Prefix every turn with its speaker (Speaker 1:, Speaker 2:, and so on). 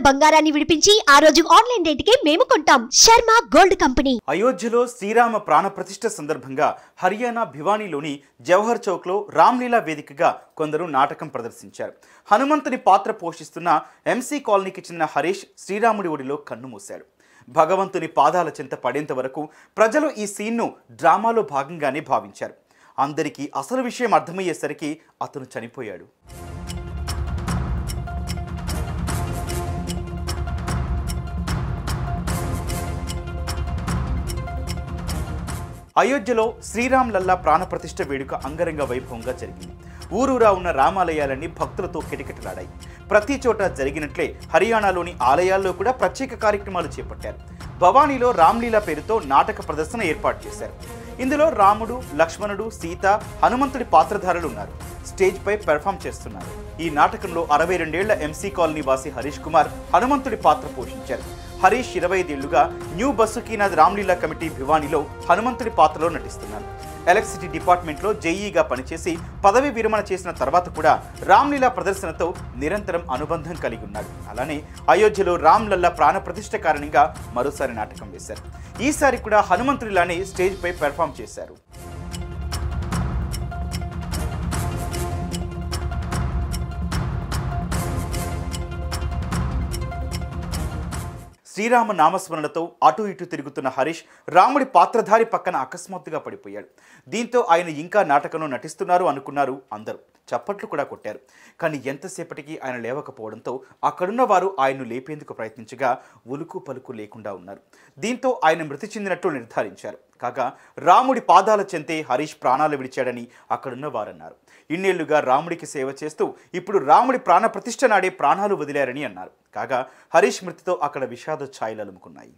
Speaker 1: బంగారాన్ని విడిపించి ఆ రోజు ఆన్లైన్ రేటుకే మేము కొంటాం. Sharma gold company.
Speaker 2: అయోధ్యలో శ్రీరామ ప్రాణప్రతిష్ఠ సందర్భంగా హర్యానా భివానీలోని జవహర్ చౌక్లో రామ్లీలా వేదికగా కొందరు నాటకం ప్రదర్శించారు. హనుమంతుని పాత్ర పోషిస్తున్న ఎంసీ కాలనీకి చెందిన హరీష్ శ్రీరాముడి ఒడిలో కన్నుమూశాడు. భగవంతుని పాదాల చెంత పడేంత వరకు ప్రజలు ఈ సీన్ను డ్రామాలో భాగంగానే భావించారు. అందరికీ అసలు విషయం అర్థమయ్యేసరికి అతను చనిపోయాడు. అయోధ్యలో శ్రీరామ్ లల్లా ప్రాణప్రతిష్ఠ వేడుక అంగరంగ వైభవంగా జరిగింది. ఊరూరా ఉన్న రామాలయాలన్నీ భక్తులతో కిటకిటలాడాయి. ప్రతి చోట జరిగినట్లే హర్యానాలోని ఆలయాల్లో కూడా ప్రత్యేక కార్యక్రమాలు చేపట్టారు. భవానీలో రామ్లీలా పేరుతో నాటక ప్రదర్శన ఏర్పాటు చేశారు. ఇందులో రాముడు, లక్ష్మణుడు, సీత, హనుమంతుడి పాత్రధారులు ఉన్నారు. స్టేజ్ పై పెర్ఫామ్ చేస్తున్నారు. ఈ నాటకంలో 62 ఏళ్ల ఎంసీ కాలనీ వాసి హరీష్ కుమార్ హనుమంతుడి పాత్ర పోషించారు. హరీష్ 25 ఏళ్లుగా న్యూ బసుకీనాథ్ రామ్లీలా కమిటీ భివానీలో హనుమంతుడి పాత్రలో నటిస్తున్నారు. ఎలక్ట్రిసిటీ డిపార్ట్మెంట్లో జేఈగా పనిచేసి పదవి విరమణ చేసిన తర్వాత కూడా రామ్లీలా ప్రదర్శనతో నిరంతరం అనుబంధం కలిగి ఉన్నాడు. అలానే అయోధ్యలో రామ్ లల్లా ప్రాణప్రతిష్ఠ కారణంగా మరోసారి నాటకం వేశారు. ఈసారి కూడా హనుమంతుడిలానే స్టేజ్ పై పెర్ఫామ్ చేశారు. శ్రీరామ నామస్మరణతో అటు ఇటు తిరుగుతున్న హరీష్ రాముడి పాత్రధారి పక్కన అకస్మాత్తుగా పడిపోయాడు. దీంతో ఆయన ఇంకా నాటకంలో నటిస్తున్నారు అనుకున్నారు అందరూ. చప్పట్లు కూడా కొట్టారు. కానీ ఎంతసేపటికి ఆయన లేవకపోవడంతో అక్కడున్న వారు ఆయన్ను లేపేందుకు ప్రయత్నించగా ఉలుకు పలుకు లేకుండా ఉన్నారు. దీంతో ఆయన మృతి చెందినట్లు నిర్ధారించారు. కాగా రాముడి పాదాల చెంతే హరీష్ ప్రాణాలు విడిచాడని అక్కడున్న వారన్నారు. ఇన్నేళ్లుగా రాముడికి సేవ చేస్తూ ఇప్పుడు రాముడి ప్రాణప్రతిష్ఠ నాడే ప్రాణాలు వదిలారని అన్నారు. కాగా హరీష్ మృతితో అక్కడ విషాద ఛాయలు అలుముకున్నాయి.